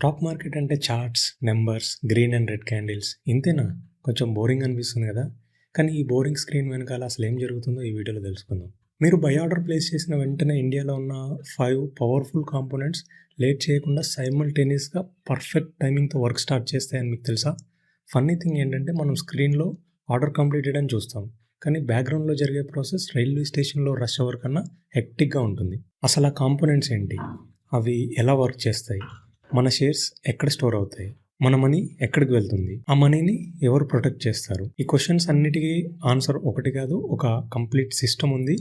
Stock market అంటే charts, numbers, green and red candles ఇంతేనా? కొంచెం బోరింగ్ అనిపిస్తుంది కదా! కానీ ఈ బోరింగ్ స్క్రీన్ వెనకాల అసలేం జరుగుతుందో ఈ వీడియోలో తెలుసుకుందాం. మీరు బై ఆర్డర్ ప్లేస్ చేసిన వెంటనే ఇండియాలో ఉన్న 5 పవర్‌ఫుల్ కాంపోనెంట్స్ లేట్ చేయకుండా సైమల్టేనియస్‌గా పర్ఫెక్ట్ టైమింగ్‌తో వర్క్ స్టార్ట్ చేస్తాయని మీకు తెలుసా? ఫన్నీ థింగ్ ఏంటంటే మనం స్క్రీన్‌లో ఆర్డర్ కంప్లీటెడ్ అని చూస్తాం. కానీ బ్యాక్‌గ్రౌండ్‌లో జరిగే ప్రాసెస్ రైల్వే స్టేషన్‌లో రష్ అవర్ కన్నా హెక్టిక్‌గా ఉంటుంది. అసలు ఆ కాంపోనెంట్స్ ఏంటి? అవి ఎలా వర్క్ చేస్తాయి? మన షేర్స్ ఎక్కడ స్టోర్ అవుతాయి? మన మనీ ఎక్కడికి వెళ్తుంది? ఆ మనీని ఎవరు ప్రొటెక్ట్ చేస్తారు? ఈ క్వెషన్స్ అన్నిటికీ ఆన్సర్ ఒకటి కాదు, ఒక కంప్లీట్ సిస్టమ్ ఉంది.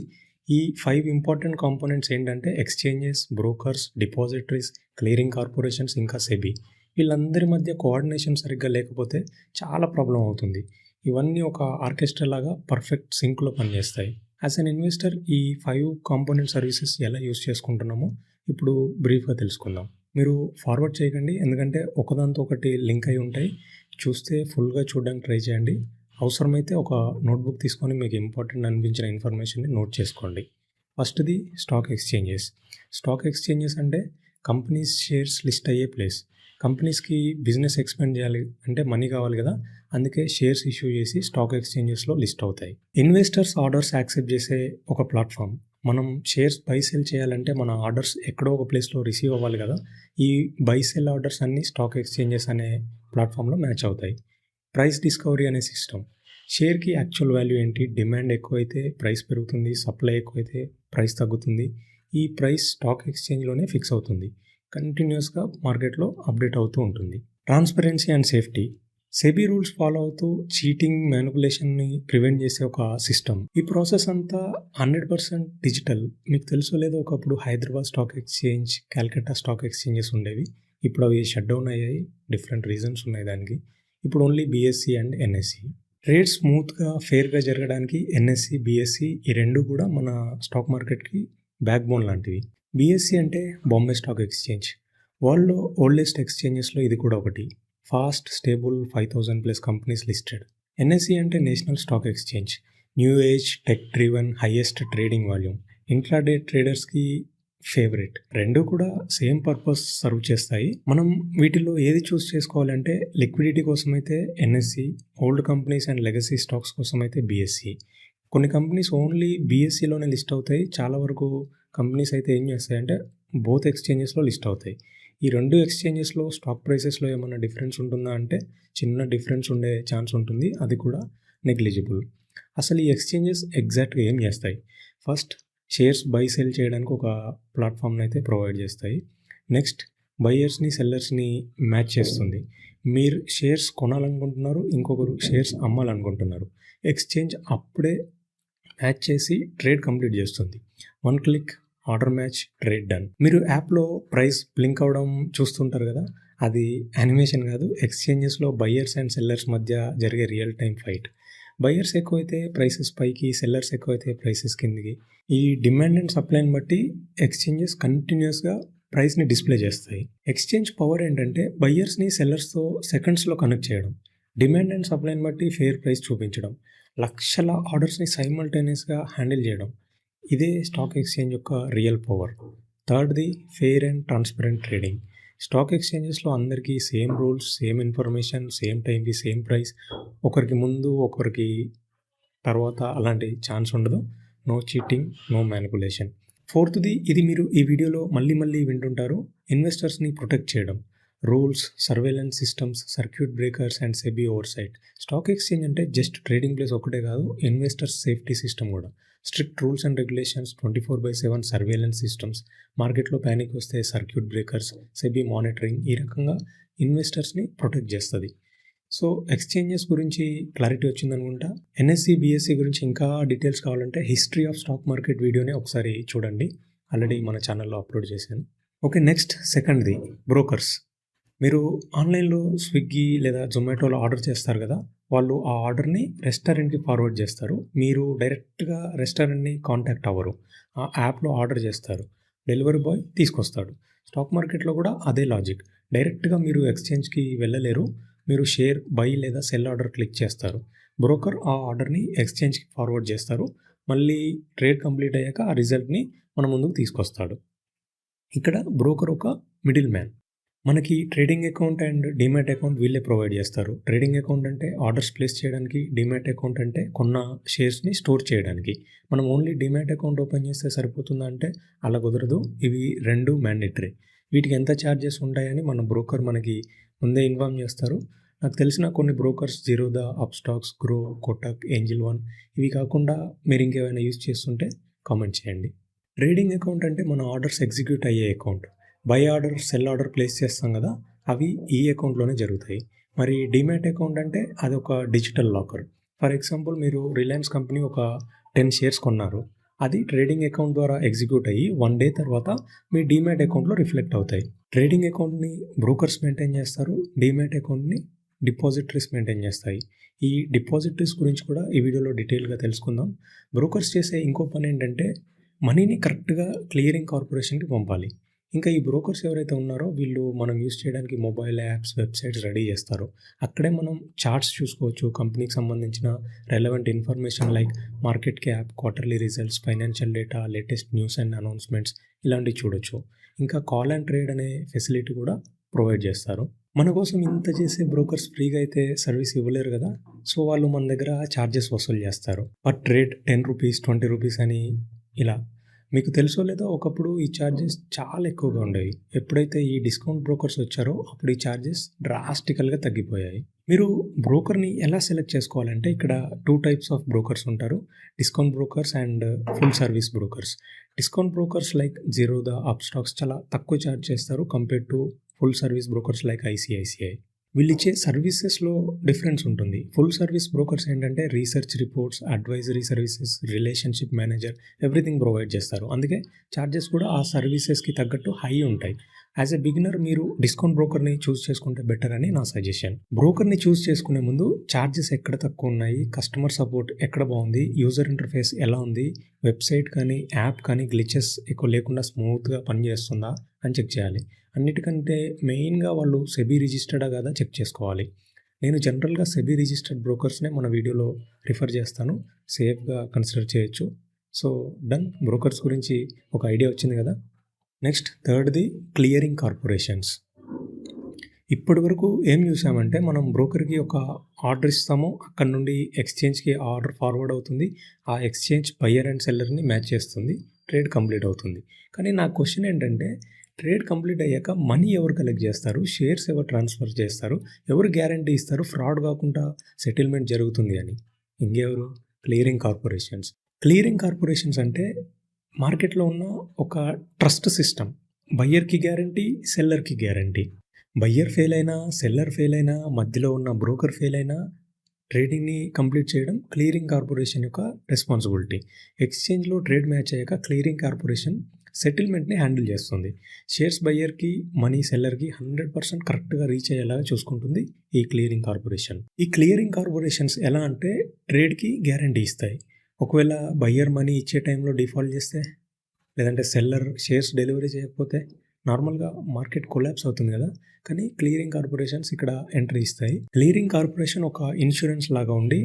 ఈ 5 ఇంపార్టెంట్ కాంపోనెంట్స్ ఏంటంటే exchanges, brokers, depositories, clearing corporations, ఇంకా సెబీ. వీళ్ళందరి మధ్య కోఆర్డినేషన్ సరిగ్గా లేకపోతే చాలా ప్రాబ్లమ్ అవుతుంది. ఇవన్నీ ఒక ఆర్కెస్ట్రా లాగా పర్ఫెక్ట్ సింక్‌లో పనిచేస్తాయి. యాస్ ఎన్ ఇన్వెస్టర్ ఈ 5 కాంపోనెంట్ సర్వీసెస్ ఎలా యూజ్ చేసుకుంటున్నామో ఇప్పుడు బ్రీఫ్‌గా తెలుసుకుందాం. మీరు ఫార్వర్డ్ చేయకండి, ఎందుకంటే ఒకదాంతో ఒకటి లింక్ అయి ఉంటాయి. చూస్తే ఫుల్‌గా చూడడానికి ట్రై చేయండి. అవసరమైతే ఒక నోట్‌బుక్ తీసుకొని మీకు ఇంపార్టెంట్ అనిపించిన ఇన్ఫర్మేషన్‌ని నోట్ చేసుకోండి. ఫస్ట్‌ది స్టాక్ ఎక్స్‌చేంజెస్. స్టాక్ ఎక్స్‌చేంజెస్ అంటే కంపెనీస్ షేర్స్ లిస్ట్ అయ్యే ప్లేస్. కంపెనీస్‌కి బిజినెస్ ఎక్స్‌పాండ్ చేయాలి అంటే మనీ కావాలి కదా! అందుకే షేర్స్ ఇష్యూ చేసి స్టాక్ ఎక్స్‌చేంజెస్‌లో లిస్ట్ అవుతాయి. ఇన్వెస్టర్స్ ఆర్డర్స్ యాక్సెప్ట్ చేసే ఒక ప్లాట్‌ఫామ్. మనం షేర్స్ బై సెల్ చేయాలంటే మన ఆర్డర్స్ ఎక్కడో ఒక ప్లేస్‌లో రిసీవ్ అవ్వాలి కదా! ఈ బై సెల్ ఆర్డర్స్ అన్నీ స్టాక్ ఎక్స్‌చేంజెస్ అనే ప్లాట్‌ఫామ్‌లో మ్యాచ్ అవుతాయి. ప్రైస్ డిస్కవరీ అనే సిస్టమ్. షేర్‌కి యాక్చువల్ వాల్యూ ఏంటి? డిమాండ్ ఎక్కువైతే ప్రైస్ పెరుగుతుంది. సప్లై ఎక్కువైతే ప్రైస్ తగ్గుతుంది. ఈ ప్రైస్ స్టాక్ ఎక్స్‌చేంజ్‌లోనే ఫిక్స్ అవుతుంది. కంటిన్యూయస్‌గా మార్కెట్‌లో అప్డేట్ అవుతూ ఉంటుంది. Transparency and safety. SEBI rules follow అవుతూ చీటింగ్, మ్యానిపులేషన్‌ని ప్రివెంట్ చేసే ఒక సిస్టమ్. ఈ ప్రాసెస్ అంతా 100% డిజిటల్. మీకు తెలుసో లేదో ఒకప్పుడు Hyderabad stock exchange, Calcutta stock exchanges ఉండేవి. ఇప్పుడు అవి షట్ డౌన్ అయ్యాయి. డిఫరెంట్ రీజన్స్ ఉన్నాయి దానికి. ఇప్పుడు only BSE and NSE. Trade స్మూత్‌గా, ఫెయిర్‌గా జరగడానికి ఎన్ఎస్ఈ, బీఎస్ఈ ఈ 2 కూడా మన స్టాక్ మార్కెట్‌కి బ్యాక్ బోన్ లాంటివి. బీఎస్ఈ అంటే బాంబే స్టాక్ ఎక్స్‌చేంజ్. వరల్డ్‌లో ఓల్డెస్ట్ ఎక్స్‌చేంజెస్‌లో ఇది కూడా ఒకటి. Fast, stable 5,000+ companies listed. NSE అంటే national stock exchange. New age, tech driven, highest trading volume. Intraday ట్రేడర్స్‌కి ఫేవరెట్. 2 కూడా సేమ్ పర్పస్ సర్వ్ చేస్తాయి. మనం వీటిలో ఏది చూస్ చేసుకోవాలంటే లిక్విడిటీ కోసమైతే NSE, old companies and legacy stocks కోసమైతే బీఎస్ఈ. కొన్ని కంపెనీస్ ఓన్లీ బీఎస్ఈలోనే లిస్ట్ అవుతాయి. చాలా వరకు కంపెనీస్ అయితే ఏం చేస్తాయంటే బోత్ ఎక్స్‌చేంజెస్‌లో లిస్ట్ అవుతాయి. ఈ 2 ఎక్స్‌చేంజెస్‌లో స్టాక్ ప్రైసెస్‌లో ఏమన్నా డిఫరెన్స్ ఉంటుందా అంటే చిన్న డిఫరెన్స్ ఉండే ఛాన్స్ ఉంటుంది. అది కూడా నెగ్లిజిబుల్. అసలు ఈ ఎక్స్‌చేంజెస్ ఎగ్జాక్ట్‌గా ఏం చేస్తాయి? ఫస్ట్, షేర్స్ బై సెల్ చేయడానికి ఒక ప్లాట్‌ఫామ్‌ని అయితే ప్రొవైడ్ చేస్తాయి. నెక్స్ట్, బయర్స్‌ని, సెల్లర్స్‌ని మ్యాచ్ చేస్తుంది. మీరు షేర్స్ కొనాలనుకుంటున్నారు, ఇంకొకరు షేర్స్ అమ్మాలనుకుంటున్నారు. ఎక్స్‌చేంజ్ అప్పుడే మ్యాచ్ చేసి ట్రేడ్ కంప్లీట్ చేస్తుంది. 1 click, order match, trade done. మీరు యాప్‌లో ప్రైస్ బ్లింక్ అవ్వడం చూస్తుంటారు కదా! అది యానిమేషన్ కాదు. ఎక్స్‌చేంజెస్‌లో బయర్స్ అండ్ సెల్లర్స్ మధ్య జరిగే రియల్ టైమ్ ఫైట్. బయర్స్ ఎక్కువైతే ప్రైసెస్ పైకి, సెల్లర్స్ ఎక్కువైతే ప్రైసెస్ కిందికి. ఈ డిమాండ్ అండ్ సప్లైని బట్టి ఎక్స్‌చేంజెస్ కంటిన్యూయస్‌గా ప్రైస్‌ని డిస్‌ప్లే చేస్తాయి. ఎక్స్‌చేంజ్ పవర్ ఏంటంటే బయర్స్‌ని సెల్లర్స్‌తో సెకండ్స్‌లో కనెక్ట్ చేయడం. డిమాండ్ అండ్ సప్లైని బట్టి ఫెయిర్ ప్రైస్ చూపించడం. లక్షల ఆర్డర్స్‌ని సైమల్టేనియస్‌గా హ్యాండిల్ చేయడం. ఇదే స్టాక్ ఎక్స్‌చేంజ్ యొక్క రియల్ పవర్. థర్డ్‌ది fair and transparent trading. Stock ఎక్స్‌చేంజెస్‌లో అందరికీ same rules, same information, same టైంకి సేమ్ ప్రైస్. ఒకరికి ముందు, ఒకరికి తర్వాత అలాంటి ఛాన్స్ ఉండదు. No cheating, no manipulation. ఫోర్త్‌ది, ఇది మీరు ఈ వీడియోలో మళ్ళీ మళ్ళీ వింటుంటారు. ఇన్వెస్టర్స్‌ని ప్రొటెక్ట్ చేయడం. Rules, surveillance systems, circuit breakers and SEBI oversight. Stock exchange అంటే జస్ట్ ట్రేడింగ్ ప్లేస్ ఒకటే కాదు, ఇన్వెస్టర్స్ సేఫ్టీ సిస్టమ్ కూడా. Strict rules and regulations, 24/7 surveillance systems, మార్కెట్లో ప్యానిక్ వస్తే సర్క్యూట్ బ్రేకర్స్, సెబీ మానిటరింగ్. ఈ రకంగా ఇన్వెస్టర్స్‌ని ప్రొటెక్ట్ చేస్తుంది. సో ఎక్స్‌చేంజెస్ గురించి క్లారిటీ వచ్చిందనుకుంటా. ఎన్ఎస్ఈ, బీఎస్ఈ గురించి ఇంకా డీటెయిల్స్ కావాలంటే హిస్టరీ ఆఫ్ స్టాక్ మార్కెట్ వీడియోని ఒకసారి చూడండి. ఆల్రెడీ మన ఛానల్లో అప్లోడ్ చేశాను. ఓకే, నెక్స్ట్ సెకండ్‌ది బ్రోకర్స్. మీరు ఆన్‌లైన్‌లో స్విగ్గీ లేదా జొమాటోలో ఆర్డర్ చేస్తారు కదా! వాళ్ళు ఆ ఆర్డర్‌ని రెస్టారెంట్‌కి ఫార్వర్డ్ చేస్తారు. మీరు డైరెక్ట్‌గా రెస్టారెంట్‌ని కాంటాక్ట్ అవ్వరు. ఆ యాప్‌లో ఆర్డర్ చేస్తారు. డెలివరీ బాయ్ తీసుకొస్తాడు. స్టాక్ మార్కెట్‌లో కూడా అదే లాజిక్. డైరెక్ట్‌గా మీరు ఎక్స్‌చేంజ్‌కి వెళ్ళలేరు. మీరు షేర్ బై లేదా సెల్ ఆర్డర్ క్లిక్ చేస్తారు. బ్రోకర్ ఆ ఆర్డర్‌ని ఎక్స్‌చేంజ్‌కి ఫార్వర్డ్ చేస్తారు. మళ్ళీ ట్రేడ్ కంప్లీట్ అయ్యాక ఆ రిజల్ట్‌ని మన ముందుకు తీసుకొస్తాడు. ఇక్కడ బ్రోకర్ ఒక మిడిల్ మ్యాన్. మనకి trading account and demat account వీళ్ళే ప్రొవైడ్ చేస్తారు. ట్రేడింగ్ అకౌంట్ అంటే ఆర్డర్స్ ప్లేస్ చేయడానికి, డీమ్యాట్ అకౌంట్ అంటే కొన్న షేర్స్‌ని స్టోర్ చేయడానికి. మనం ఓన్లీ డీమ్యాట్ అకౌంట్ ఓపెన్ చేస్తే సరిపోతుందా అంటే అలా కుదరదు. ఇవి 2 మ్యాండేటరీ. వీటికి ఎంత చార్జెస్ ఉంటాయని మన బ్రోకర్ మనకి ముందే ఇన్ఫార్మ్ చేస్తారు. నాకు తెలిసిన కొన్ని brokers Zerodha, Upstox, grow, Kotak, angel one ఇవి కాకుండా మీరు ఇంకేమైనా యూజ్ చేస్తుంటే కామెంట్ చేయండి. ట్రేడింగ్ అకౌంట్ అంటే మన ఆర్డర్స్ ఎగ్జిక్యూట్ అయ్యే account. By order, cell order place చేస్తాం కదా, అవి ఈ అకౌంట్లోనే జరుగుతాయి. మరి డీమ్యాట్ అకౌంట్ అంటే అదొక డిజిటల్ లాకర్. ఫర్ ఎగ్జాంపుల్ మీరు రిలయన్స్ కంపెనీ ఒక 10 షేర్స్ కొన్నారు. అది ట్రేడింగ్ అకౌంట్ ద్వారా ఎగ్జిక్యూట్ అయ్యి 1 డే తర్వాత మీ డీమ్యాట్ అకౌంట్లో రిఫ్లెక్ట్ అవుతాయి. ట్రేడింగ్ అకౌంట్ని బ్రోకర్స్ మెయింటైన్ చేస్తారు. డీమ్యాట్ అకౌంట్ని డిపాజిటరీస్ మెయింటైన్ చేస్తాయి. ఈ డిపాజిటరీస్ గురించి కూడా ఈ వీడియోలో డీటెయిల్గా తెలుసుకుందాం. బ్రోకర్స్ చేసే ఇంకో పని ఏంటంటే మనీని కరెక్ట్గా క్లియరింగ్ కార్పొరేషన్కి పంపాలి. ఇంకా ఈ బ్రోకర్స్ ఎవరైతే ఉన్నారో వీళ్ళు మనం యూజ్ చేయడానికి మొబైల్ యాప్స్, వెబ్సైట్స్ రెడీ చేస్తారు. అక్కడే మనం చార్ట్స్ చూసుకోవచ్చు. కంపెనీకి సంబంధించిన relevant information like market cap, quarterly results, financial data, latest news and announcements ఇలాంటివి చూడొచ్చు. ఇంకా కాల్ అండ్ ట్రేడ్ అనే ఫెసిలిటీ కూడా ప్రొవైడ్ చేస్తారు. మన కోసం ఇంత చేసే బ్రోకర్స్ ఫ్రీగా అయితే సర్వీస్ ఇవ్వలేరు కదా. సో వాళ్ళు మన దగ్గర చార్జెస్ వసూలు చేస్తారు. పర్ ట్రేడ్ 10 రూపీస్, 20 రూపీస్ అని ఇలా. మీకు తెలుసో లేదో ఒకప్పుడు ఈ ఛార్జెస్ చాలా ఎక్కువగా ఉండేవి. ఎప్పుడైతే ఈ డిస్కౌంట్ బ్రోకర్స్ వచ్చారో అప్పుడు ఈ ఛార్జెస్ డ్రాస్టికల్గా తగ్గిపోయాయి. మీరు బ్రోకర్ని ఎలా సెలెక్ట్ చేసుకోవాలంటే ఇక్కడ 2 టైప్స్ ఆఫ్ బ్రోకర్స్ ఉంటారు. Discount brokers and full service brokers. Discount brokers like Zerodha, Upstox చాలా తక్కువ ఛార్జ్ చేస్తారు compare to full service brokers like ICICI. వీళ్ళిచ్చే సర్వీసెస్‌లో డిఫరెన్స్ ఉంటుంది. ఫుల్ సర్వీస్ బ్రోకర్స్ ఏంటంటే research reports, advisory services, relationship manager everything provide చేస్తారు. అందుకే చార్జెస్ కూడా ఆ సర్వీసెస్‌కి తగ్గట్టు హై ఉంటాయి. యాజ్ ఎ బిగినర్ మీరు డిస్కౌంట్ బ్రోకర్ని చూస్ చేసుకుంటే బెటర్ అని నా సజెషన్. బ్రోకర్ని చూస్ చేసుకునే ముందు చార్జెస్ ఎక్కడ తక్కువ ఉన్నాయి, కస్టమర్ సపోర్ట్ ఎక్కడ బాగుంది, యూజర్ ఇంటర్ఫేస్ ఎలా ఉంది, వెబ్సైట్ కానీ యాప్ కానీ గ్లిచెస్ ఎక్కువ లేకుండా స్మూత్గా పనిచేస్తుందా అని చెక్ చేయాలి. అన్నిటికంటే మెయిన్గా వాళ్ళు సెబీ రిజిస్టర్డా కాదా చెక్ చేసుకోవాలి. నేను జనరల్గా సెబీ రిజిస్టర్డ్ బ్రోకర్స్నే మన వీడియోలో రిఫర్ చేస్తాను. సేఫ్గా కన్సిడర్ చేయొచ్చు. So done. బ్రోకర్స్ గురించి ఒక ఐడియా వచ్చింది కదా. నెక్స్ట్ థర్డ్ది క్లియరింగ్ కార్పొరేషన్స్. ఇప్పటి వరకు ఏం చూసామంటే మనం బ్రోకర్కి ఒక ఆర్డర్ ఇస్తాము, అక్కడ నుండి ఎక్స్చేంజ్కి ఆర్డర్ ఫార్వర్డ్ అవుతుంది, ఆ ఎక్స్చేంజ్ బయ్యర్ అండ్ సెల్లర్ని మ్యాచ్ చేస్తుంది, ట్రేడ్ కంప్లీట్ అవుతుంది. కానీ నా క్వశ్చన్ ఏంటంటే ట్రేడ్ కంప్లీట్ అయ్యాక మనీ ఎవరు కలెక్ట్ చేస్తారు, షేర్స్ ఎవరు ట్రాన్స్ఫర్ చేస్తారు, ఎవరు గ్యారంటీ ఇస్తారు ఫ్రాడ్ కాకుండా సెటిల్మెంట్ జరుగుతుంది అని? ఇంకెవరు? Clearing corporations. క్లియరింగ్ కార్పొరేషన్స్ అంటే మార్కెట్లో ఉన్న ఒక ట్రస్ట్ సిస్టమ్. బయ్యర్కి గ్యారంటీ, సెల్లర్కి గ్యారంటీ. బయ్యర్ ఫెయిల్ అయినా, సెల్లర్ ఫెయిల్ అయినా, మధ్యలో ఉన్న బ్రోకర్ ఫెయిల్ అయినా ట్రేడింగ్ని కంప్లీట్ చేయడం క్లియరింగ్ కార్పొరేషన్ యొక్క రెస్పాన్సిబిలిటీ. ఎక్స్చేంజ్లో ట్రేడ్ మ్యాచ్ అయ్యాక క్లియరింగ్ కార్పొరేషన్ సెటిల్మెంట్ని హ్యాండిల్ చేస్తుంది. షేర్స్ బయ్యర్కి, మనీ సెల్లర్కి 100% కరెక్ట్గా రీచ్ అయ్యేలాగా చూసుకుంటుంది ఈ క్లియరింగ్ కార్పొరేషన్. ఈ క్లియరింగ్ కార్పొరేషన్స్ ఎలా అంటే ట్రేడ్కి గ్యారంటీ ఇస్తాయి. ఒకవేళ బయ్యర్ మనీ ఇచ్చే టైంలో డిఫాల్ట్ చేస్తే, లేదంటే సెల్లర్ షేర్స్ డెలివరీ చేయకపోతే నార్మల్గా మార్కెట్ కొలాప్స్ అవుతుంది కదా. కానీ క్లియరింగ్ కార్పొరేషన్స్ ఇక్కడ ఎంట్రీ ఇస్తాయి. క్లియరింగ్ కార్పొరేషన్ ఒక ఇన్సూరెన్స్ లాగా ఉండి,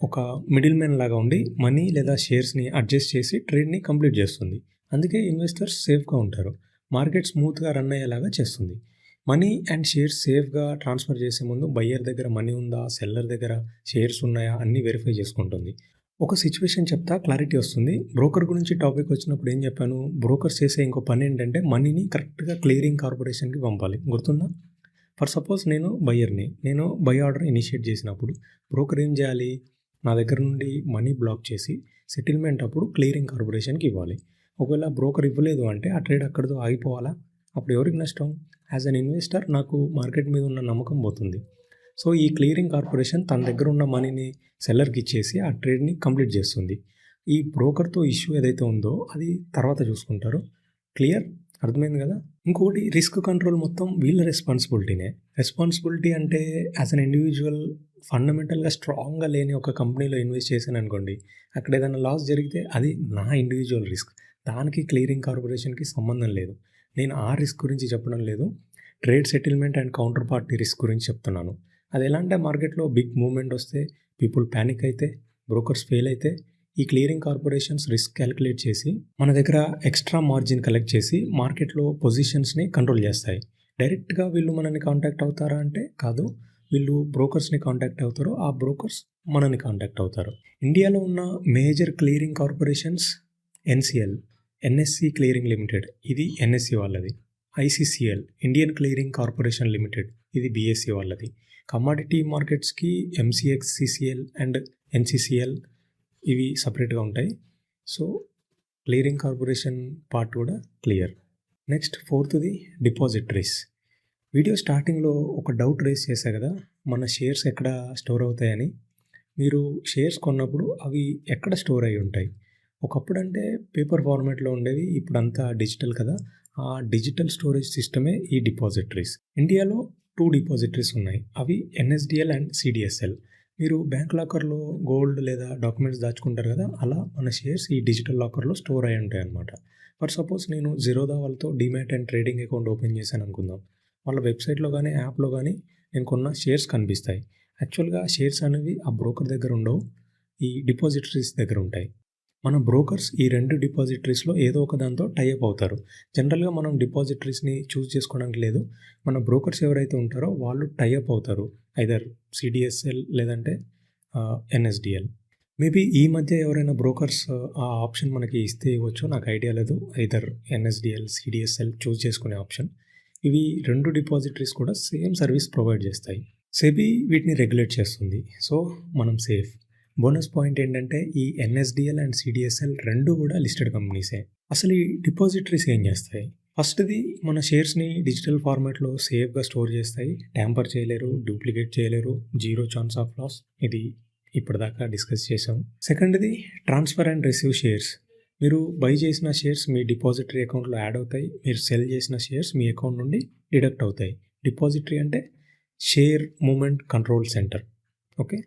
ఒక మిడిల్ మ్యాన్ లాగా ఉండి మనీ లేదా షేర్స్ని అడ్జస్ట్ చేసి ట్రేడ్ని కంప్లీట్ చేస్తుంది. అందుకే ఇన్వెస్టర్స్ సేఫ్గా ఉంటారు. మార్కెట్ స్మూత్గా రన్ అయ్యేలాగా చేస్తుంది. మనీ అండ్ షేర్స్ సేఫ్గా ట్రాన్స్ఫర్ చేసే ముందు బయ్యర్ దగ్గర మనీ ఉందా, సెల్లర్ దగ్గర షేర్స్ ఉన్నాయా అన్నీ వెరిఫై చేసుకుంటుంది. ఒక సిచ్యువేషన్ చెప్తా, క్లారిటీ వస్తుంది. బ్రోకర్ గురించి టాపిక్ వచ్చినప్పుడు ఏం చెప్పాను, బ్రోకర్స్ చేసే ఇంకో పని ఏంటంటే మనీని కరెక్ట్గా క్లియరింగ్ కార్పొరేషన్కి పంపాలి. గుర్తుందా? ఫర్ సపోజ్ నేను బయ్యర్ని, నేను బై ఆర్డర్ ఇనిషియేట్ చేసినప్పుడు బ్రోకర్ ఏం చేయాలి, నా దగ్గర నుండి మనీ బ్లాక్ చేసి సెటిల్మెంట్ అప్పుడు క్లియరింగ్ కార్పొరేషన్కి ఇవ్వాలి. ఒకవేళ బ్రోకర్ ఇవ్వలేదు అంటే ఆ ట్రేడ్ అక్కడితో ఆగిపోవాలా? అప్పుడు ఎవరికి నష్టం? యాజ్ అన్ ఇన్వెస్టర్ నాకు మార్కెట్ మీద ఉన్న నమ్మకం పోతుంది. సో ఈ క్లియరింగ్ కార్పొరేషన్ తన దగ్గర ఉన్న మనీని సెల్లర్కి ఇచ్చేసి ఆ ట్రేడ్ని కంప్లీట్ చేస్తుంది. ఈ బ్రోకర్తో ఇష్యూ ఏదైతే ఉందో అది తర్వాత చూసుకుంటారు. క్లియర్? అర్థమైంది కదా. ఇంకోటి రిస్క్ కంట్రోల్ మొత్తం వీళ్ళ రెస్పాన్సిబిలిటీనే. రెస్పాన్సిబిలిటీ అంటే యాజ్ అన్ ఇండివిజువల్ ఫండమెంటల్గా స్ట్రాంగ్గా లేని ఒక కంపెనీలో ఇన్వెస్ట్ చేశాను అనుకోండి, అక్కడ ఏదైనా లాస్ జరిగితే అది నా ఇండివిజువల్ రిస్క్. దానికి క్లియరింగ్ కార్పొరేషన్కి సంబంధం లేదు. నేను ఆ రిస్క్ గురించి చెప్పడం లేదు, trade settlement and counter party risk గురించి చెప్తున్నాను. అది ఎలా అంటే మార్కెట్లో బిగ్ మూవ్మెంట్ వస్తే, పీపుల్ ప్యానిక్ అయితే, బ్రోకర్స్ ఫెయిల్ అయితే ఈ క్లియరింగ్ కార్పొరేషన్స్ రిస్క్ క్యాలిక్యులేట్ చేసి మన దగ్గర ఎక్స్ట్రా మార్జిన్ కలెక్ట్ చేసి మార్కెట్లో పొజిషన్స్ని కంట్రోల్ చేస్తాయి. డైరెక్ట్‌గా వీళ్ళు మనల్ని కాంటాక్ట్ అవుతారా అంటే కాదు. వీళ్ళు బ్రోకర్స్‌ని కాంటాక్ట్ అవుతారు. ఆ బ్రోకర్స్ మనల్ని కాంటాక్ట్ అవుతారు. ఇండియాలో ఉన్న major clearing corporations NCL, NSC clearing limited ఇది ఎన్ఎస్‌సి వాళ్ళది. ICCL Indian clearing corporation limited ఇది బీఎస్‌సి వాళ్ళది. కమోడిటీ మార్కెట్స్‌కి ఎంసీఎక్స్, సీసీఎల్ అండ్ ఎన్సీసీఎల్ ఇవి సెపరేట్‌గా ఉంటాయి. సో, క్లియరింగ్ కార్పొరేషన్ పార్ట్ కూడా క్లియర్. నెక్స్ట్ ఫోర్త్‌ది డిపాజిటరీస్. వీడియో స్టార్టింగ్‌లో ఒక డౌట్ రేస్ చేశా కదా! మన షేర్స్ ఎక్కడ స్టోర్ అవుతాయని. మీరు షేర్స్ కొన్నప్పుడు అవి ఎక్కడ స్టోర్ అయ్యి ఉంటాయి? ఒకప్పుడంటే పేపర్ ఫార్మాట్‌లో ఉండేవి. ఇప్పుడంతా డిజిటల్ కదా! ఆ డిజిటల్ స్టోరేజ్ సిస్టమే ఈ డిపాజిటరీస్. ఇండియాలో 2 డిపాజిటరీస్ ఉన్నాయి. అవి ఎన్ఎస్‌డిఎల్ అండ్ సీడీఎస్ఎల్. మీరు బ్యాంక్ లాకర్‌లో గోల్డ్ లేదా డాక్యుమెంట్స్ దాచుకుంటారు కదా! అలా మన షేర్స్ ఈ డిజిటల్ లాకర్‌లో స్టోర్ అయ్యి ఉంటాయన్నమాట. ఫర్ సపోజ్ నేను జిరోదా వాళ్ళతో demat and trading account open చేశాను అనుకుందాం. వాళ్ళ వెబ్‌సైట్‌లో గానీ, యాప్‌లో గానీ నేను కొన్న షేర్స్ కనిపిస్తాయి. యాక్చువల్‌గా షేర్స్ అనేవి ఆ బ్రోకర్ దగ్గర ఉండవు. ఈ డిపాజిటరీస్ దగ్గర ఉంటాయి. మన బ్రోకర్స్ ఈ 2 డిపాజిటరీస్‌లో ఏదో ఒక దాంతో టై అప్ అవుతారు. జనరల్‌గా మనం డిపాజిటరీస్‌ని చూజ్ చేసుకోవడానికి లేదు. మన బ్రోకర్స్ ఎవరైతే ఉంటారో వాళ్ళు టై అప్ అవుతారు. ఐదర్ సీడీఎస్ఎల్ లేదంటే ఎన్ఎస్‌డిఎల్. మేబీ ఈ మధ్య ఎవరైనా బ్రోకర్స్ ఆ ఆప్షన్ మనకి ఇస్తే ఇవ్వచ్చో నాకు ఐడియా లేదు. ఐదర్ ఎన్ఎస్‌డిఎల్, సీడీఎస్ఎల్ చూజ్ చేసుకునే ఆప్షన్. ఇవి 2 డిపాజిటరీస్ కూడా సేమ్ సర్వీస్ ప్రొవైడ్ చేస్తాయి. సెబీ వీటిని రెగ్యులేట్ చేస్తుంది. సో, మనం సేఫ్. బోనస్ పాయింట్ ఏంటంటే ఈ ఎన్ఎస్‌డిఎల్ అండ్ సీడీఎస్ఎల్ 2 కూడా లిస్టెడ్ కంపెనీసే. అసలు ఈ డిపాజిటరీస్ ఏం చేస్తాయి? ఫస్ట్‌ది మన షేర్స్‌ని డిజిటల్ ఫార్మాట్‌లో సేఫ్‌గా స్టోర్ చేస్తాయి. ట్యాంపర్ చేయలేరు, డూప్లికేట్ చేయలేరు, జీరో ఛాన్స్ ఆఫ్ లాస్. ఇది ఇప్పటిదాకా డిస్కస్ చేసాం. సెకండ్‌ది ట్రాన్స్‌ఫర్ అండ్ రిసీవ్ షేర్స్. మీరు బై చేసిన షేర్స్ మీ డిపాజిటరీ అకౌంట్‌లో యాడ్ అవుతాయి. మీరు సెల్ చేసిన షేర్స్ మీ అకౌంట్ నుండి డిడక్ట్ అవుతాయి. డిపాజిటరీ అంటే share movement control centre. Okay.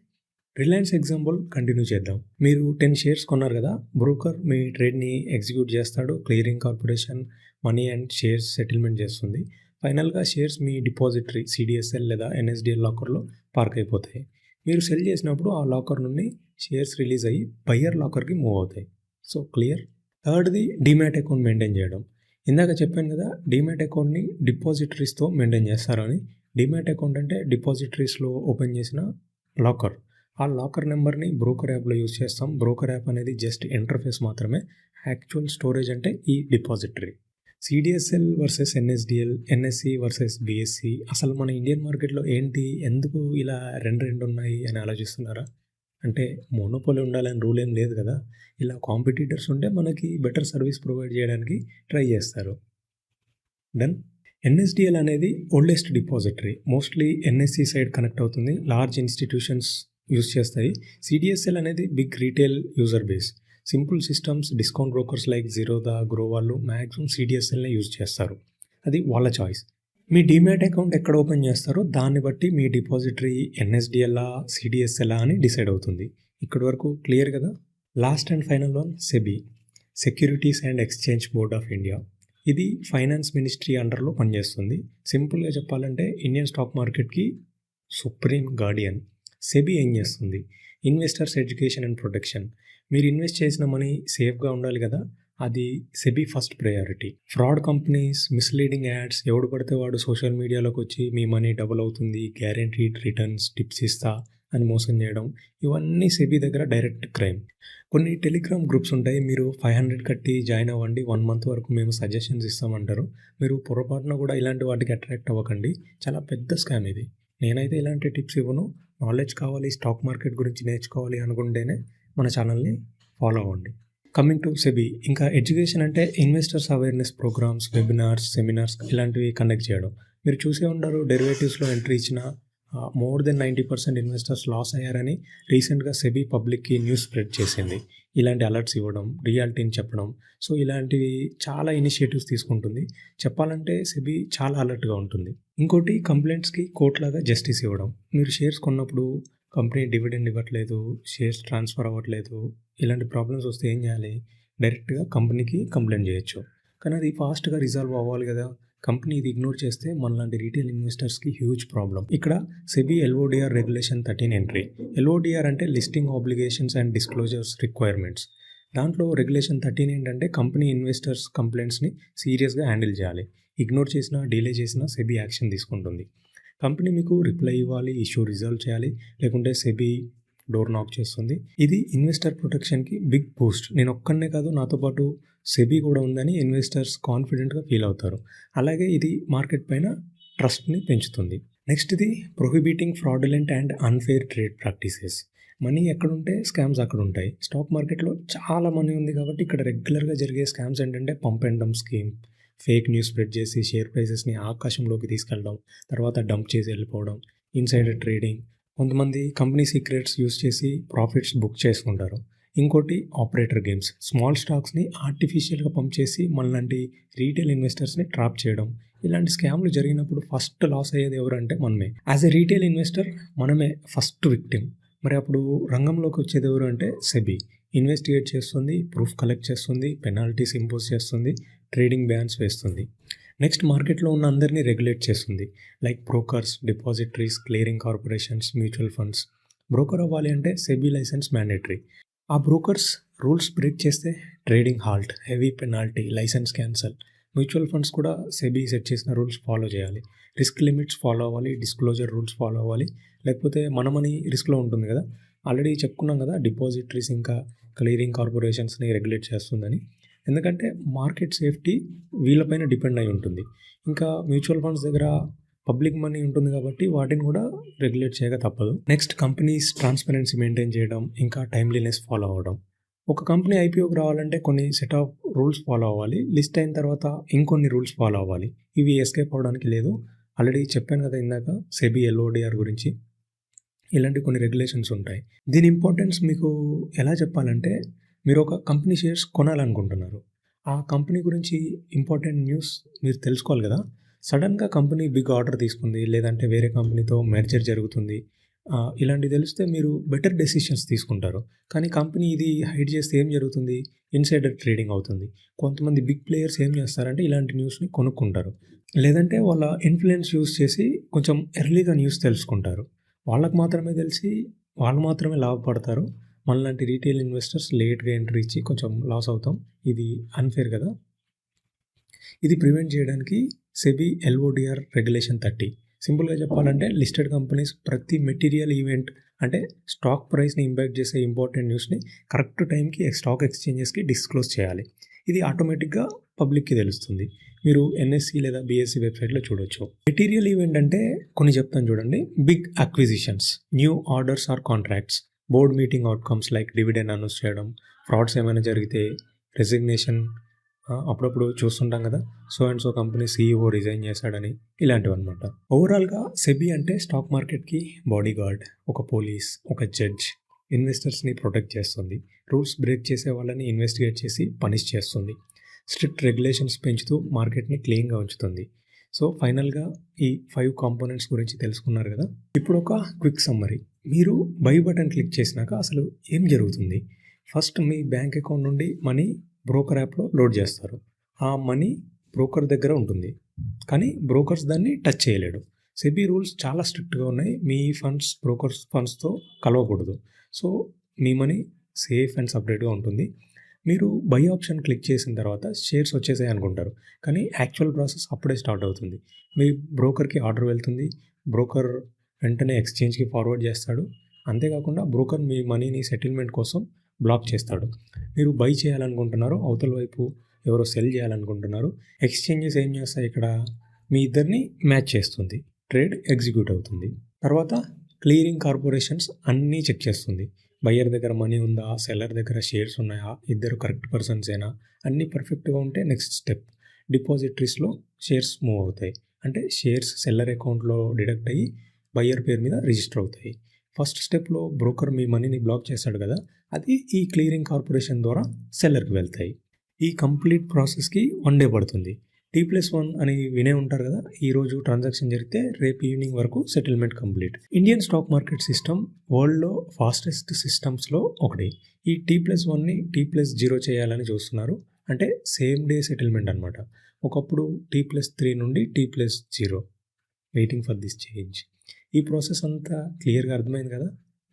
Reliance example continue చేద్దాం. మీరు 10 షేర్స్ కొన్నారు కదా! బ్రోకర్ మీ ట్రేడ్‌ని ఎగ్జిక్యూట్ చేస్తాడు. Clearing corporation money and shares settlement చేస్తుంది. ఫైనల్‌గా షేర్స్ మీ డిపాజిటరీ సీడీఎస్ఎల్ లేదా ఎన్ఎస్‌డిఎల్ లాకర్‌లో పార్క్ అయిపోతాయి. మీరు సెల్ చేసినప్పుడు ఆ లాకర్ నుండి షేర్స్ రిలీజ్ అయ్యి బయ్యర్ లాకర్‌కి మూవ్ అవుతాయి. So, clear. థర్డ్‌ది డీమ్యాట్ అకౌంట్ మెయింటైన్ చేయడం. ఇందాక చెప్పాను కదా! డీమ్యాట్ అకౌంట్‌ని డిపాజిటరీస్‌తో మెయింటైన్ చేస్తారని. డీమ్యాట్ అకౌంట్ అంటే డిపాజిటరీస్‌లో ఓపెన్ చేసిన లాకర్. ఆ లాకర్ నెంబర్‌ని బ్రోకర్ యాప్‌లో యూజ్ చేస్తాం. బ్రోకర్ యాప్ అనేది జస్ట్ ఇంటర్ఫేస్ మాత్రమే. యాక్చువల్ స్టోరేజ్ అంటే ఈ depository. CDSL versus NSDL, NSC versus BSC. అసలు మన ఇండియన్ మార్కెట్‌లో ఏంటి? ఎందుకు ఇలా 2 ఉన్నాయి అని ఆలోచిస్తున్నారా? అంటే మోనోపోలీ ఉండాలని రూల్ ఏం లేదు కదా! ఇలా కాంపిటీటర్స్ ఉంటే మనకి బెటర్ సర్వీస్ ప్రొవైడ్ చేయడానికి ట్రై చేస్తారు. డన్. ఎన్ఎస్‌డిఎల్ అనేది oldest depository. Mostly NSC side connect అవుతుంది. లార్జ్ ఇన్‌స్టిట్యూషన్స్ యూజ్ చేస్తాయి. సీడీఎస్ఎల్ అనేది big retail user base. Simple systems, discount brokers like Zerodha, Groww వాళ్ళు మాక్సిమం సీడీఎస్ఎల్‌నే యూజ్ చేస్తారు. అది వాళ్ళ చాయిస్. మీ డీమ్యాట్ అకౌంట్ ఎక్కడ ఓపెన్ చేస్తారో దాన్ని బట్టి మీ డిపాజిటరీ ఎన్ఎస్‌డిఎల్‌లా, సీడీఎస్ఎల్‌లా అని డిసైడ్ అవుతుంది. ఇక్కడి వరకు క్లియర్ కదా! Last and final one SEBI, securities and exchange board of India. ఇది ఫైనాన్స్ మినిస్ట్రీ అండర్‌లో పనిచేస్తుంది. సింపుల్‌గా చెప్పాలంటే ఇండియన్ స్టాక్ మార్కెట్‌కి సుప్రీం గార్డియన్. సెబీ ఏం చేస్తుంది? Investors education and protection. మీరు ఇన్వెస్ట్ చేసిన మనీ సేఫ్‌గా ఉండాలి కదా! అది SEBI first priority. Fraud companies, misleading ads, ఎవడు పడితే వాడు సోషల్ మీడియాలోకి వచ్చి మీ మనీ డబుల్ అవుతుంది, గ్యారంటీడ్ రిటర్న్స్, టిప్స్ ఇస్తా అని మోసం చేయడం, ఇవన్నీ సెబీ దగ్గర డైరెక్ట్ క్రైమ్. కొన్ని టెలిగ్రామ్ గ్రూప్స్ ఉంటాయి. మీరు 500 కట్టి జాయిన్ అవ్వండి. 1 మంత్ వరకు మేము సజెషన్స్ ఇస్తామంటారు. మీరు పొరపాటున కూడా ఇలాంటి వాటికి అట్రాక్ట్ అవ్వకండి. చాలా పెద్ద స్కామ్ ఇది. నేనైతే ఇలాంటి టిప్స్ ఇవ్వను. నాలెడ్జ్ కావాలి, స్టాక్ మార్కెట్ గురించి నేర్చుకోవాలి అనుకుంటేనే మన ఛానల్‌ని ఫాలో అవ్వండి. కమింగ్ టు సెబీ, ఇంకా ఎడ్యుకేషన్ అంటే investors awareness programmes, webinars, seminars ఇలాంటివి కండక్ట్ చేయడం. మీరు చూసే ఉంటారు డెరివేటివ్స్‌లో ఎంట్రీ ఇచ్చిన మోర్ దెన్ 90% ఇన్వెస్టర్స్ లాస్ అయ్యారని రీసెంట్‌గా సెబీ పబ్లిక్‌కి న్యూస్ స్ప్రెడ్ చేసింది. ఇలాంటి అలర్ట్స్ ఇవ్వడం, రియాలిటీని చెప్పడం. సో, ఇలాంటివి చాలా ఇనిషియేటివ్స్ తీసుకుంటుంది. చెప్పాలంటే సెబీ చాలా అలర్ట్‌గా ఉంటుంది. ఇంకోటి కంప్లెయింట్స్‌కి కోర్ట్‌లాగా జస్టిస్ ఇవ్వడం. మీరు షేర్స్ కొన్నప్పుడు కంపెనీ డివిడెండ్ ఇవ్వట్లేదు, షేర్స్ ట్రాన్స్‌ఫర్ అవ్వట్లేదు, ఇలాంటి ప్రాబ్లమ్స్ వస్తే ఏం చేయాలి? డైరెక్ట్‌గా కంపెనీకి కంప్లెయింట్ చేయొచ్చు. కానీ అది ఫాస్ట్‌గా రిజాల్వ్ అవ్వాలి కదా! కంపెనీ ఇది ఇగ్నోర్ చేస్తే మనలాంటి రీటైల్ ఇన్వెస్టర్స్‌కి హ్యూజ్ ప్రాబ్లమ్. ఇక్కడ సెబీ ఎల్ఓడిఆర్ రెగ్యులేషన్ 13 ఎంట్రీ. ఎల్ఓడిఆర్ అంటే listing obligations and disclosures requirements. దాంట్లో రెగ్యులేషన్ 13 ఏంటంటే కంపెనీ ఇన్వెస్టర్స్ కంప్లెయింట్స్‌ని సీరియస్‌గా హ్యాండిల్ చేయాలి. ఇగ్నోర్ చేసినా, డిలే చేసినా సెబీ యాక్షన్ తీసుకుంటుంది. కంపెనీ మీకు రిప్లై ఇవ్వాలి, ఇష్యూ రిజాల్వ్ చేయాలి, లేకుంటే సెబీ డోర్ నాక్ చేస్తుంది. ఇది ఇన్వెస్టర్ ప్రొటెక్షన్‌కి బిగ్ బూస్ట్. నేను ఒక్కడినే కాదు, నాతో పాటు సెబీ కూడా ఉందని ఇన్వెస్టర్స్ కాన్ఫిడెంట్‌గా ఫీల్ అవుతారు. అలాగే ఇది మార్కెట్ పైన ట్రస్ట్‌ని పెంచుతుంది. నెక్స్ట్ ఇది prohibiting fraudulent and unfair trade practices. Money ఎక్కడుంటే స్కామ్స్ అక్కడ ఉంటాయి. స్టాక్ మార్కెట్‌లో చాలా మనీ ఉంది కాబట్టి ఇక్కడ రెగ్యులర్‌గా జరిగే స్కామ్స్ ఏంటంటే pump and dump scheme, fake news spread చేసి షేర్ ప్రైసెస్‌ని ఆకాశంలోకి తీసుకెళ్ళడం, తర్వాత డంప్ చేసి వెళ్ళిపోవడం, ఇన్సైడర్ ట్రేడింగ్. కొంతమంది కంపెనీ సీక్రెట్స్ యూజ్ చేసి ప్రాఫిట్స్ బుక్ చేసుకుంటారు. ఇంకోటి ఆపరేటర్ గేమ్స్. స్మాల్ స్టాక్స్‌ని ఆర్టిఫిషియల్‌గా పంప్ చేసి మనలాంటి రీటైల్ ఇన్వెస్టర్స్‌ని ట్రాప్ చేయడం. ఇలాంటి స్కామ్‌లు జరిగినప్పుడు ఫస్ట్ లాస్ అయ్యేది ఎవరంటే మనమే. యాజ్ ఎ రీటైల్ ఇన్వెస్టర్ మనమే ఫస్ట్ విక్టిమ్. మరి అప్పుడు రంగంలోకి వచ్చేది ఎవరు అంటే సెబీ. ఇన్వెస్టిగేట్ చేస్తుంది, ప్రూఫ్ కలెక్ట్ చేస్తుంది, పెనాల్టీస్ ఇంపోజ్ చేస్తుంది, ట్రేడింగ్ బ్యాన్స్ వేస్తుంది. నెక్స్ట్ మార్కెట్‌లో ఉన్న అందరినీ రెగ్యులేట్ చేస్తుంది. Like brokers, depositories, clearing corporations, mutual funds. Broker అవ్వాలి అంటే సెబీ లైసెన్స్ మ్యాండేటరీ. ఆ బ్రోకర్స్ రూల్స్ బ్రేక్ చేస్తే trading halt, heavy penalty, licence cancel. Mutual funds కూడా సెబీ సెట్ చేసిన రూల్స్ ఫాలో చేయాలి. రిస్క్ లిమిట్స్ ఫాలో అవ్వాలి, డిస్క్లోజర్ రూల్స్ ఫాలో అవ్వాలి. లేకపోతే మన మనీ రిస్క్లో ఉంటుంది కదా. ఆల్రెడీ చెప్పుకున్నాం కదా, డిపాజిటరీస్ ఇంకా క్లియరింగ్ కార్పొరేషన్స్ని రెగ్యులేట్ చేస్తుందని. ఎందుకంటే మార్కెట్ సేఫ్టీ వీళ్ళపైన డిపెండ్ అయి ఉంటుంది. ఇంకా మ్యూచువల్ ఫండ్స్ దగ్గర పబ్లిక్ మనీ ఉంటుంది కాబట్టి వాటిని కూడా రెగ్యులేట్ చేయక తప్పదు. నెక్స్ట్ కంపెనీస్ ట్రాన్స్పరెన్సీ మెయింటైన్ చేయడం, ఇంకా టైమ్లీనెస్ ఫాలో అవ్వడం. ఒక కంపెనీ ఐపీఓకి రావాలంటే కొన్ని సెట్ ఆఫ్ రూల్స్ ఫాలో అవ్వాలి. లిస్ట్ అయిన తర్వాత ఇంకొన్ని రూల్స్ ఫాలో అవ్వాలి. ఇవి ఎస్కేప్ అవ్వడానికి లేదు. ఆల్రెడీ చెప్పాను కదా ఇందాక సెబీ ఎల్ఓడిఆర్ గురించి. ఇలాంటి కొన్ని రెగ్యులేషన్స్ ఉంటాయి. దీని ఇంపార్టెన్స్ మీకు ఎలా చెప్పాలంటే, మీరు ఒక కంపెనీ షేర్స్ కొనాలనుకుంటున్నారు. ఆ కంపెనీ గురించి ఇంపార్టెంట్ న్యూస్ మీరు తెలుసుకోవాలి కదా. సడన్గా కంపెనీ బిగ్ ఆర్డర్ తీసుకుంది, లేదంటే వేరే కంపెనీతో మెర్జర్ జరుగుతుంది. ఇలాంటివి తెలిస్తే మీరు బెటర్ డెసిషన్స్ తీసుకుంటారు. కానీ కంపెనీ ఇది హైడ్ చేస్తే ఏం జరుగుతుంది? ఇన్సైడర్ ట్రేడింగ్ అవుతుంది. కొంతమంది బిగ్ ప్లేయర్స్ ఏం చేస్తారంటే ఇలాంటి న్యూస్ని కొనుక్కుంటారు. లేదంటే వాళ్ళ ఇన్ఫ్లుయెన్స్ యూస్ చేసి కొంచెం ఎర్లీగా న్యూస్ తెలుసుకుంటారు. వాళ్ళకి మాత్రమే తెలిసి వాళ్ళు మాత్రమే లాభపడతారు. మనలాంటి రీటైల్ ఇన్వెస్టర్స్ లేట్గా ఎంట్రీ ఇచ్చి కొంచెం లాస్ అవుతాం. ఇది అన్ఫేర్ కదా. ఇది ప్రివెంట్ చేయడానికి సెబీ ఎల్ఓడిఆర్ రెగ్యులేషన్ 30. సింపుల్గా చెప్పాలంటే లిస్టెడ్ కంపెనీస్ ప్రతి మెటీరియల్ ఈవెంట్ అంటే స్టాక్ ప్రైస్ని ఇంపాక్ట్ చేసే ఇంపార్టెంట్ న్యూస్ని కరెక్ట్ టైంకి స్టాక్ ఎక్స్చేంజెస్కి డిస్క్లోజ్ చేయాలి. ఇది ఆటోమేటిక్గా పబ్లిక్కి తెలుస్తుంది. మీరు ఎన్ఎస్సి లేదా బిఎస్సి వెబ్సైట్లో చూడొచ్చు. మెటీరియల్ ఈవెంట్ అంటే కొన్ని చెప్తాను చూడండి. Big acquisitions, new orders or contracts, board meeting outcomes like dividend announce చేయడం, ఫ్రాడ్స్ ఏమైనా జరిగితే రెసిగ్నేషన్. అప్పుడప్పుడు చూస్తుంటాం కదా, so and so company CEO resign చేశాడని, ఇలాంటివి అనమాట. ఓవరాల్గా సెబీ అంటే స్టాక్ మార్కెట్కి బాడీ గార్డ్, ఒక పోలీస్, ఒక జడ్జ్. ఇన్వెస్టర్స్ని ప్రొటెక్ట్ చేస్తుంది. రూల్స్ బ్రేక్ చేసే వాళ్ళని ఇన్వెస్టిగేట్ చేసి పనిష్ చేస్తుంది. స్ట్రిక్ట్ రెగ్యులేషన్స్ పెంచుతూ మార్కెట్ని క్లీన్గా ఉంచుతుంది. సో ఫైనల్గా ఈ 5 కాంపోనెంట్స్ గురించి తెలుసుకున్నారు కదా. ఇప్పుడు ఒక క్విక్ సమ్మరీ. మీరు బై బటన్ క్లిక్ చేసినాక అసలు ఏం జరుగుతుంది? ఫస్ట్ మీ బ్యాంక్ అకౌంట్ నుండి మనీ బ్రోకర్ యాప్లో లోడ్ చేస్తారు. ఆ మనీ బ్రోకర్ దగ్గర ఉంటుంది, కానీ బ్రోకర్స్ దాన్ని టచ్ చేయలేడు. సెబీ రూల్స్ చాలా స్ట్రిక్ట్గా ఉన్నాయి. మీ ఫండ్స్ బ్రోకర్స్ ఫండ్స్తో కలవకూడదు. సో మీ మనీ సేఫ్ అండ్ సపరేట్గా ఉంటుంది. మీరు బై ఆప్షన్ క్లిక్ చేసిన తర్వాత షేర్స్ వచ్చేసాయి అనుకుంటారు, కానీ యాక్చువల్ ప్రాసెస్ అప్పుడే స్టార్ట్ అవుతుంది. మీ బ్రోకర్కి ఆర్డర్ వెళ్తుంది, బ్రోకర్ వెంటనే ఎక్స్చేంజ్కి ఫార్వర్డ్ చేస్తాడు. అంతేకాకుండా బ్రోకర్ మీ మనీని సెటిల్మెంట్ కోసం బ్లాక్ చేస్తాడు. మీరు బై చేయాలనుకుంటున్నారు, అవతల వైపు ఎవరో సెల్ చేయాలనుకుంటున్నారు. ఎక్స్చేంజెస్ ఏం చేస్తాయి ఇక్కడ? మీ ఇద్దరిని మ్యాచ్ చేస్తుంది, ట్రేడ్ ఎగ్జిక్యూట్ అవుతుంది. తర్వాత క్లియరింగ్ కార్పొరేషన్స్ అన్నీ చెక్ చేస్తుంది. బయ్యర్ దగ్గర మనీ ఉందా, సెల్లర్ దగ్గర షేర్స్ ఉన్నాయా, ఇద్దరు కరెక్ట్ పర్సన్సేనా, అన్నీ పర్ఫెక్ట్గా ఉంటే నెక్స్ట్ స్టెప్ డిపాజిటరీస్లో షేర్స్ మూవ్ అవుతాయి. అంటే షేర్స్ సెల్లర్ అకౌంట్లో డిడక్ట్ అయ్యి బయ్యర్ పేరు మీద రిజిస్టర్ అవుతాయి. ఫస్ట్ స్టెప్లో బ్రోకర్ మీ మనీని బ్లాక్ చేస్తాడు కదా, అది ఈ క్లియరింగ్ కార్పొరేషన్ ద్వారా సెల్లర్కి వెళ్తాయి. ఈ కంప్లీట్ ప్రాసెస్కి 1 డే పడుతుంది. T+1 అని వినే ఉంటారు కదా. ఈరోజు ట్రాన్సాక్షన్ జరిగితే రేపు ఈవినింగ్ వరకు settlement complete. Indian stock market system వరల్డ్లో ఫాస్టెస్ట్ సిస్టమ్స్లో ఒకటి. ఈ T+1ని T+0 చేయాలని చూస్తున్నారు. అంటే సేమ్ డే సెటిల్మెంట్ అనమాట. ఒకప్పుడు T+3 నుండి T+0. Waiting for this change. ఈ ప్రాసెస్ అంతా క్లియర్గా అర్థమైంది కదా.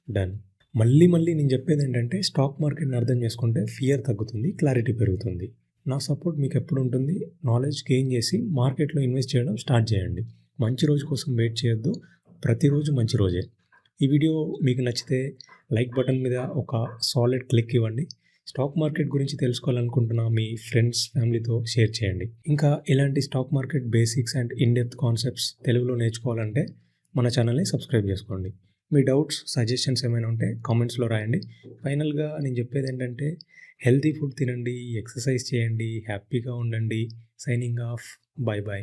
డన్. మళ్ళీ నేను చెప్పేది ఏంటంటే, స్టాక్ మార్కెట్ని అర్థం చేసుకుంటే ఫియర్ తగ్గుతుంది, క్లారిటీ పెరుగుతుంది. నా సపోర్ట్ మీకు ఎప్పుడు ఉంటుంది. నాలెడ్జ్ గెయిన్ చేసి మార్కెట్‌లో ఇన్వెస్ట్ చేయడం స్టార్ట్ చేయండి. మంచి రోజు కోసం వెయిట్ చేయొద్దు. ప్రతిరోజు మంచి రోజే. ఈ వీడియో మీకు నచ్చితే లైక్ బటన్ మీద ఒక సాలిడ్ క్లిక్ ఇవ్వండి. స్టాక్ మార్కెట్ గురించి తెలుసుకోవాలనుకుంటున్న మీ ఫ్రెండ్స్, ఫ్యామిలీతో షేర్ చేయండి. ఇంకా ఇలాంటి stock market basics and in depth concepts తెలుగులో నేర్చుకోవాలంటే మన ఛానల్‌ని సబ్స్క్రైబ్ చేసుకోండి. మీ డౌట్స్, సజెషన్స్ ఏమైనా ఉంటే కామెంట్స్‌లో రాయండి. ఫైనల్‌గా నేను చెప్పేదేంటంటే హెల్తీ ఫుడ్ తినండి, ఎక్సర్సైజ్ చేయండి, హ్యాపీగా ఉండండి. Signing off. By by.